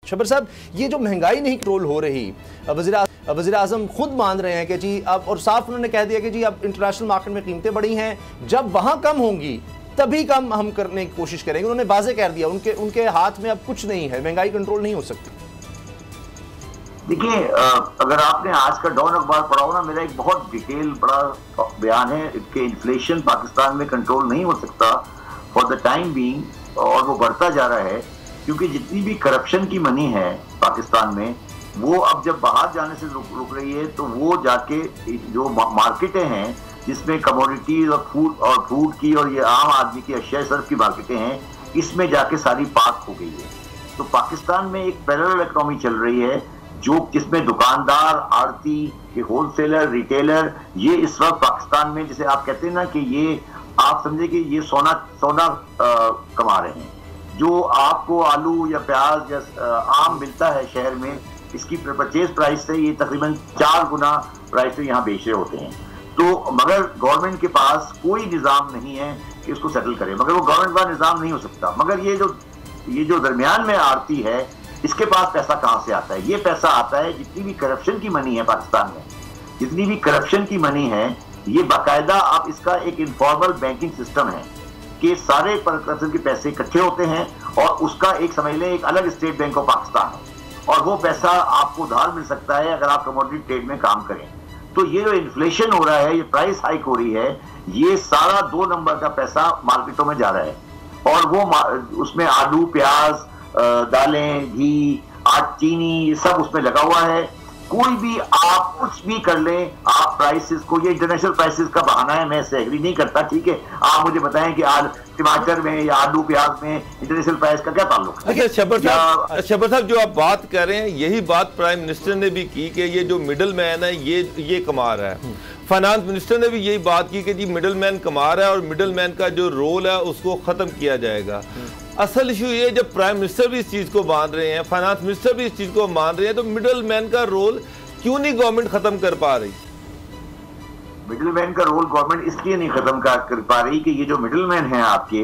शब्बर साहब, ये जो महंगाई नहीं कंट्रोल हो रही, वज़ीर आज़म खुद मान रहे हैं कि जी अब, और साफ उन्होंने कह दिया कि जी अब इंटरनेशनल मार्केट में कीमतें बढ़ी हैं, जब वहाँ कम होंगी तभी कम हम करने की कोशिश करेंगे। उन्होंने वाज़े कह दिया, उनके हाथ में अब कुछ नहीं है, महंगाई कंट्रोल नहीं हो सकती। देखिए, अगर आपने आज का डॉन अखबार पढ़ा हो ना, मेरा एक बहुत डिटेल बड़ा बयान है कि इन्फ्लेशन पाकिस्तान में कंट्रोल नहीं हो सकता फॉर द टाइम बीइंग, और वो बढ़ता जा रहा है क्योंकि जितनी भी करप्शन की मनी है पाकिस्तान में, वो अब जब बाहर जाने से रुक रही है, तो वो जाके जो मार्केटें हैं जिसमें कमोडिटीज और फूड की और ये आम आदमी की अशिया सर्फ की मार्केटें हैं, इसमें जाके सारी पार्क हो गई है। तो पाकिस्तान में एक पैरेलल इकोनॉमी चल रही है जिसमें दुकानदार, आड़ती, होलसेलर, रिटेलर, ये इस वक्त पाकिस्तान में, जैसे आप कहते हैं ना कि ये आप समझे कि ये सोना कमा रहे हैं। जो आपको आलू या प्याज या आम मिलता है शहर में, इसकी परचेज प्राइस से ये तकरीबन 4 गुना प्राइस से यहाँ बेच रहे होते हैं। तो मगर गवर्नमेंट के पास कोई निज़ाम नहीं है कि इसको सेटल करे, मगर वो गवर्नमेंट का निज़ाम नहीं हो सकता। मगर ये जो दरमियान में आड़ती है, इसके पास पैसा कहाँ से आता है? ये पैसा आता है, जितनी भी करप्शन की मनी है पाकिस्तान में, जितनी भी करप्शन की मनी है, ये बाकायदा आप इसका एक इनफॉर्मल बैंकिंग सिस्टम है कि सारे करप्शन के पैसे इकट्ठे होते हैं और उसका एक समझ लें एक अलग स्टेट बैंक ऑफ पाकिस्तान है, और वो पैसा आपको उधार मिल सकता है अगर आप कमोडिटी ट्रेड में काम करें। तो ये जो इन्फ्लेशन हो रहा है, ये प्राइस हाइक हो रही है, ये सारा 2 नंबर का पैसा मार्केटों में जा रहा है, और वो उसमें आलू, प्याज, दालें, घी, चीनी, सब उसमें लगा हुआ है। कोई भी आप कुछ भी कर लें, आप प्राइसेस को, ये इंटरनेशनल प्राइसेस का बहाना है, मैं इससे एग्री नहीं करता। ठीक है, आप मुझे बताएं कि आज टमाटर में या आलू प्याज में इंटरनेशनल प्राइस का क्या ताल्लुक है? देखिए शब्बर साहब, जो आप बात कर रहे हैं, यही बात प्राइम मिनिस्टर ने भी की कि ये जो मिडल मैन है ये कमा रहा है। फाइनेंस मिनिस्टर ने भी यही बात की कि जी मिडल मैन कमा रहा है और मिडल मैन का जो रोल है उसको खत्म किया जाएगा। असल इशू ये, जब प्राइम मिनिस्टर भी इस चीज को मान रहे हैं, फाइनेंस मिनिस्टर भी इस चीज को मान रहे हैं, तो मिडल मैन का रोल क्यों नहीं गवर्नमेंट खत्म कर पा रही? मिडिल मैन का रोल गवर्नमेंट इसलिए नहीं खत्म कर पा रही कि ये जो मिडिल मैन हैं आपके,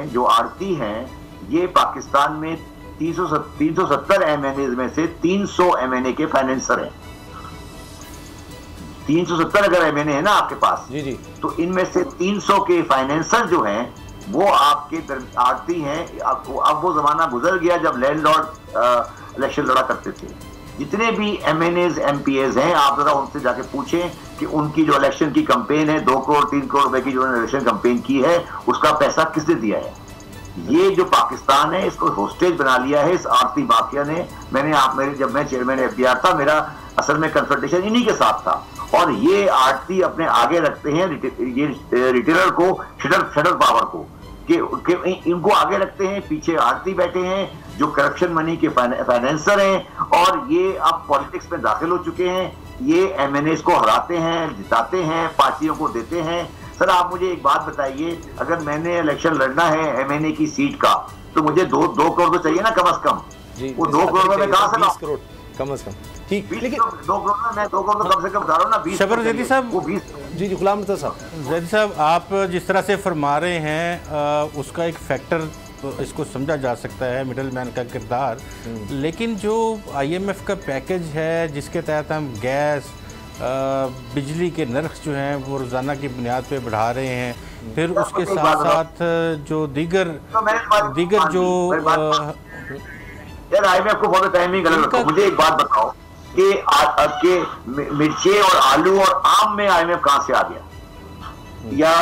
जो आड़ती हैं, ये पाकिस्तान में 370 MNA में से 300 MNA के फाइनेंसर हैं। 370 अगर MNA है ना आपके पास, जी, तो इनमें से 300 के फाइनेंसर जो हैं वो आपके आड़ती हैं। अब वो जमाना गुजर गया जब लैंडलॉर्ड इलेक्शन लड़ा करते थे। जितने भी MNAs, MPAs हैं, आप जरा उनसे जाके पूछें कि उनकी जो इलेक्शन की कैंपेन है, 2 करोड़ 3 करोड़ रुपए की जो इलेक्शन कैंपेन की है, उसका पैसा किसने दिया है? ये जो पाकिस्तान है, इसको होस्टेज बना लिया है इस आड़ती माफिया ने। जब मैं चेयरमैन FDR था, मेरा असल में कंसल्टेशन इन्हीं के साथ था, और ये आड़ती अपने आगे रखते हैं ये रिटेलर को, शटर पावर को, कि इनको आगे रखते हैं, पीछे आड़ती बैठे हैं जो करप्शन मनी के फाइनेंसर हैं, और ये अब पॉलिटिक्स में दाखिल हो चुके हैं। ये MNAs को हराते हैं, जिताते हैं, पार्टियों को देते हैं। सर आप मुझे एक बात बताइए, अगर मैंने इलेक्शन लड़ना है MNA की सीट का, तो मुझे 2 करोड़ तो चाहिए ना कम से कम। वो 2 करोड़ में कहां से 20 करोड़ कम से कम, ठीक, लेकिन 2 करोड़ में मैं 2 करोड़ तो कम से कम बता रहा हूं ना। 20 शब्बर ज़ैदी साहब, वो 20 जी गुलाम साहब, ज़ैदी साहब, आप जिस तरह से फरमा रहे हैं उसका एक फैक्टर इसको समझा जा सकता है, मिडल मैन का किरदार। लेकिन जो IMF का पैकेज है, जिसके तहत हम गैस, बिजली के नर्ख जो हैं वो रोज़ाना की बुनियाद पे बढ़ा रहे हैं, फिर उसके साथ साथ जो दीगर जो यार IMF को बहुत टाइमिंग गलत रखो। मुझे एक बात बताओ कि मिर्चे और आलू और आम में IMF कहां से आ गया, या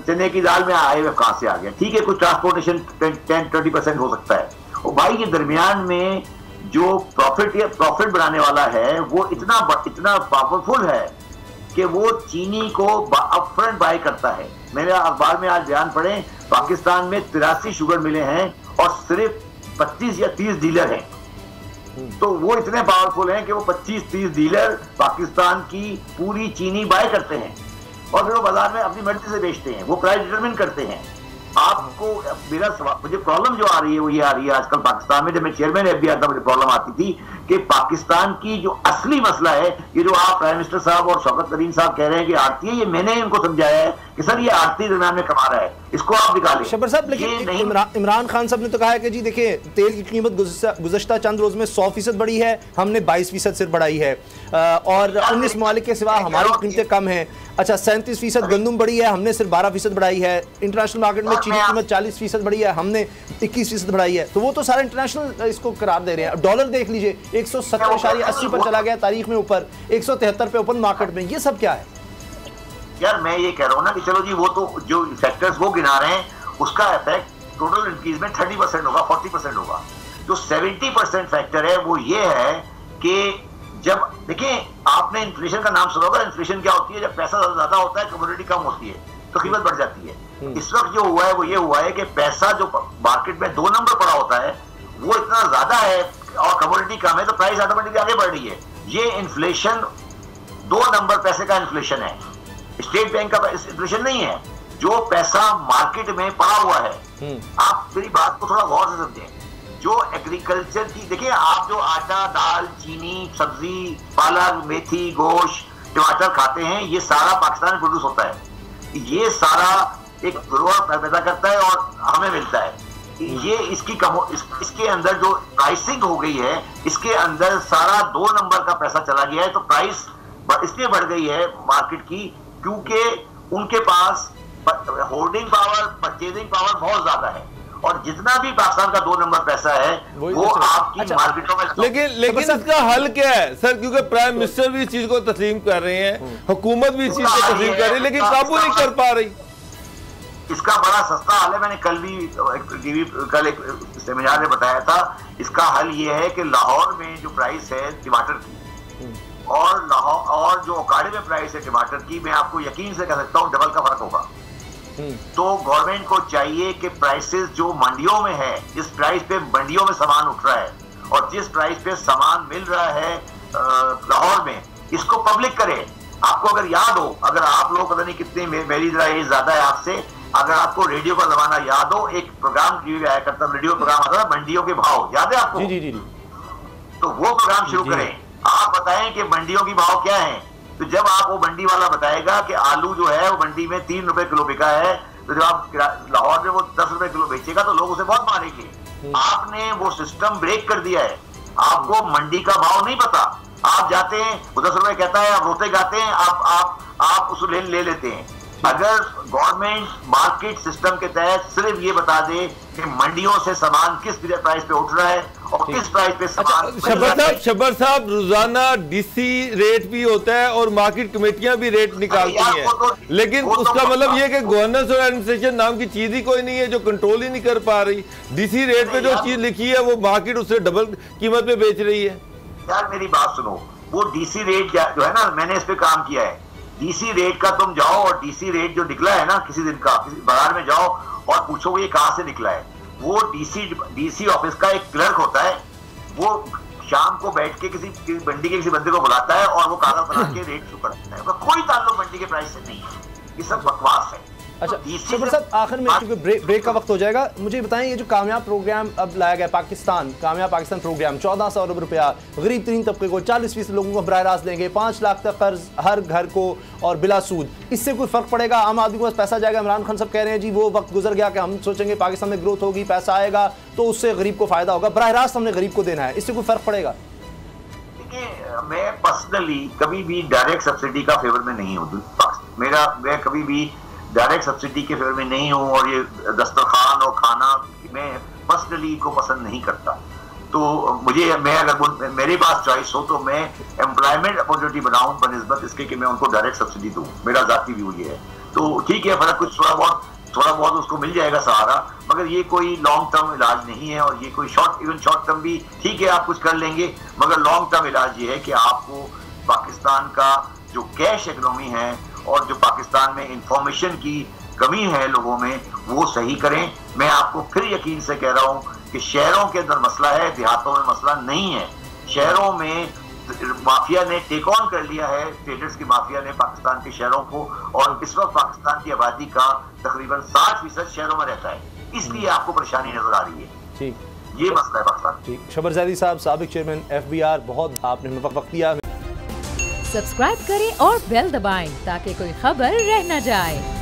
चने की दाल में IMF कहां से आ गया? ठीक है, कुछ ट्रांसपोर्टेशन 10-20% हो सकता है। और भाई ये दरमियान में जो प्रॉफिट बनाने वाला है, वो इतना पावरफुल है कि वो चीनी को अपफ्रंट बाय करता है। मेरे अखबार में आज बयान पढ़े, पाकिस्तान में 83 शुगर मिले हैं और सिर्फ 25 या 30 डीलर हैं। तो वो इतने पावरफुल हैं कि वो 25-30 डीलर पाकिस्तान की पूरी चीनी बाय करते हैं, और फिर वो बाजार में अपनी मर्जी से बेचते हैं, वो प्राइस डिटरमिन करते हैं। आपको मुझे प्रॉब्लम जो आ रही है वो ये आ रही है आजकल पाकिस्तान में। जब मैं चेयरमैन FDR था, मुझे प्रॉब्लम आती थी कि पाकिस्तान की जो असली मसला है, ये जो आप प्राइम मिनिस्टर साहब और शौकत तरीन साहब कह रहे हैं कि आड़ती है, ये मैंने इनको समझाया है कि सर ये आड़ती दरमियान में कमा रहा है, इसको आप निकालें। शब्बर साहब, लेकिन इमरान खान साहब ने तो कहा है कि जी देखिए तेल की कीमत गुज़श्ता चंद रोज में 100% बढ़ी है, हमने 22% सिर्फ बढ़ाई है, और 19 ममालिक के सिवा हमारी कीमतें कम हैं। अच्छा, 37% गंदम बढ़ी है, हमने सिर्फ 12% बढ़ाई है। इंटरनेशनल मार्केट में चीनी की कीमत 40% बढ़ी है, हमने 21% बढ़ाई है। तो वो तो सारा इंटरनेशनल इसको करार दे रहे हैं। डॉलर देख लीजिए 170.80 पर चला गया तारीख में, ऊपर 173 पे ओपन मार्केट में। ये सब क्या है यार? मैं ये कह रहा हूँ ना कि चलो जी, वो तो जो फैक्टर्स वो गिना रहे हैं, उसका इफेक्ट टोटल इंक्रीज में 30% होगा, 40% होगा। जो 70% फैक्टर है वो ये है कि जब देखिए, आपने इन्फ्लेशन का नाम सुना होगा। इन्फ्लेशन क्या होती है? जब पैसा ज्यादा होता है, कमोडिटी कम होती है, तो कीमत बढ़ जाती है। इस वक्त जो हुआ है वो ये हुआ है कि पैसा जो मार्केट में 2 नंबर पड़ा होता है, वो इतना ज्यादा है और कमोडिटी कम है, तो प्राइस ऑटोमेटिकली आगे बढ़ रही है। ये इन्फ्लेशन 2 नंबर पैसे का इन्फ्लेशन है, स्टेट बैंक का इन्फ्लेशन नहीं है। जो पैसा मार्केट में पड़ा हुआ है, आप मेरी बात को थोड़ा गौर से समझें। जो एग्रीकल्चर की, देखिए आप जो आटा, दाल, चीनी, सब्जी, पालक, मेथी, गोश्त, टमाटर खाते हैं, ये सारा पाकिस्तान में प्रोड्यूस होता है। ये सारा एक गिरोह पैदा करता है और हमें मिलता है। ये इसके अंदर जो प्राइसिंग हो गई है, इसके अंदर सारा 2 नंबर का पैसा चला गया है। तो प्राइस इसलिए बढ़ गई है मार्केट की, क्योंकि उनके पास होल्डिंग पावर, परचेजिंग पावर बहुत ज्यादा है। और जितना भी पाकिस्तान का 2 नंबर पैसा है वो आपकी मार्केटों में। लेकिन इसका हल क्या है सर? क्योंकि प्राइम मिनिस्टर भी इस चीज को तस्लीम कर रहे हैं, हुकूमत भी इस चीज को तस्लीम कर रही है, लेकिन काबू नहीं कर पा रही। इसका बड़ा सस्ता हल है। मैंने कल भी कल एक सेमिनार में बताया था। इसका हल ये है कि लाहौर में जो प्राइस है टमाटर की और जो ओकाड़े में प्राइस है टमाटर की, मैं आपको यकीन से कह सकता हूँ डबल का फर्क होगा। तो गवर्नमेंट को चाहिए कि प्राइसेस जो मंडियों में है, जिस प्राइस पे मंडियों में सामान उठ रहा है और जिस प्राइस पे सामान मिल रहा है लाहौर में, इसको पब्लिक करे। आपको अगर याद हो, अगर आप लोग पता नहीं कितने, मेरी जरा एज ज्यादा है आपसे, अगर आपको रेडियो का जमाना याद हो, एक प्रोग्राम टीवी आया करता, रेडियो प्रोग्राम आता था मंडियों के भाव, याद है आपको? जी। तो वो प्रोग्राम शुरू करें। आप बताएं कि मंडियों की भाव क्या है। तो जब आप वो मंडी वाला बताएगा कि आलू जो है वो मंडी में 3 रुपए किलो बिका है, तो जब आप लाहौर में वो 10 रुपए किलो बेचेगा तो लोग उसे बहुत मारेंगे। आपने वो सिस्टम ब्रेक कर दिया है। आपको मंडी का भाव नहीं पता। आप जाते हैं, वो 10 रुपए कहता है, आप रोते गाते हैं, आप उसको ले लेते हैं। अगर गवर्नमेंट मार्केट सिस्टम के तहत सिर्फ ये बता दे कि मंडियों से सामान किस प्राइस पे उठ रहा है और किस प्राइस पे सामान। शब्बर साहब, रोजाना डीसी रेट भी होता है और मार्केट कमेटियां भी रेट निकालती हैं, लेकिन उसका मतलब ये कि गवर्नेंस और एडमिनिस्ट्रेशन नाम की चीज ही कोई नहीं है जो कंट्रोल ही नहीं कर पा रही। डीसी रेट पे जो चीज लिखी है वो मार्केट उससे डबल कीमत पे बेच रही है। यार मेरी बात सुनो, वो डीसी रेट जो है ना, मैंने इस पे काम किया है। डीसी रेट का तुम जाओ और डीसी रेट जो निकला है ना किसी दिन का, किसी बाजार में जाओ और पूछो ये कहां से निकला है। वो डीसी ऑफिस का एक क्लर्क होता है, वो शाम को बैठ के किसी मंडी के किसी बंदे को बुलाता है और वो कागज बना के रेट शुरू करता है। कोई ताल्लुक मंडी के प्राइस से नहीं है, ये सब बकवास है। अच्छा शब्बर साहब, आखिर में क्योंकि ब्रेक का वक्त हो जाएगा, मुझे बताएं ये जो कामयाब प्रोग्राम अब लाया गया कामयाब पाकिस्तान प्रोग्राम, 1400 अरब रुपया गरीब तरीन तबके को, 40% लोगों को बराह रास्त देंगे, 5 लाख तक कर्ज हर घर को और बिला सूद, इससे कोई फर्क पड़ेगा? आम आदमी को पैसा जाएगा? इमरान खान साहब कह रहे हैं जी वो वक्त गुजर गया कि हम सोचेंगे पाकिस्तान में ग्रोथ होगी, पैसा आएगा तो उससे गरीब को फायदा होगा। बराह रास्त हमने गरीब को देना है, इससे कोई फर्क पड़ेगा? मैं पर्सनली कभी भी डायरेक्ट सब्सिडी का फेवर में नहीं हूँ। मैं कभी भी डायरेक्ट सब्सिडी के फेवर में नहीं हूँ और ये दस्तरखान और खाना मैं पर्सनली को पसंद नहीं करता। तो मैं अगर मेरे पास चॉइस हो तो मैं एम्प्लॉयमेंट अपॉर्चुनिटी बनाऊं बनिस्बत इसके कि मैं उनको डायरेक्ट सब्सिडी दूं। मेरा जाती व्यू ये है। तो ठीक है, फर्क कुछ थोड़ा बहुत उसको मिल जाएगा सहारा, मगर ये कोई लॉन्ग टर्म इलाज नहीं है और ये कोई शॉर्ट टर्म भी ठीक है आप कुछ कर लेंगे, मगर लॉन्ग टर्म इलाज ये है कि आपको पाकिस्तान का जो कैश इकोनॉमी है और जो पाकिस्तान में इंफॉर्मेशन की कमी है लोगों में, वो सही करें। मैं आपको फिर यकीन से कह रहा हूं कि शहरों के अंदर मसला है, देहातों में मसला नहीं है। शहरों में माफिया ने टेक ऑन कर लिया है, ट्रेडर्स की माफिया ने पाकिस्तान के शहरों को, और इस वक्त पाकिस्तान की आबादी का तकरीबन 60% शहरों में रहता है, इसलिए आपको परेशानी नजर आ रही है। ये मसला है पाकिस्तान। जी, शबर ज़ैदी साहब, साबिक चेयरमैन FBR, बहुत आपने हमें वक्त दिया। सब्सक्राइब करें और बेल दबाएं ताकि कोई खबर रह न जाए।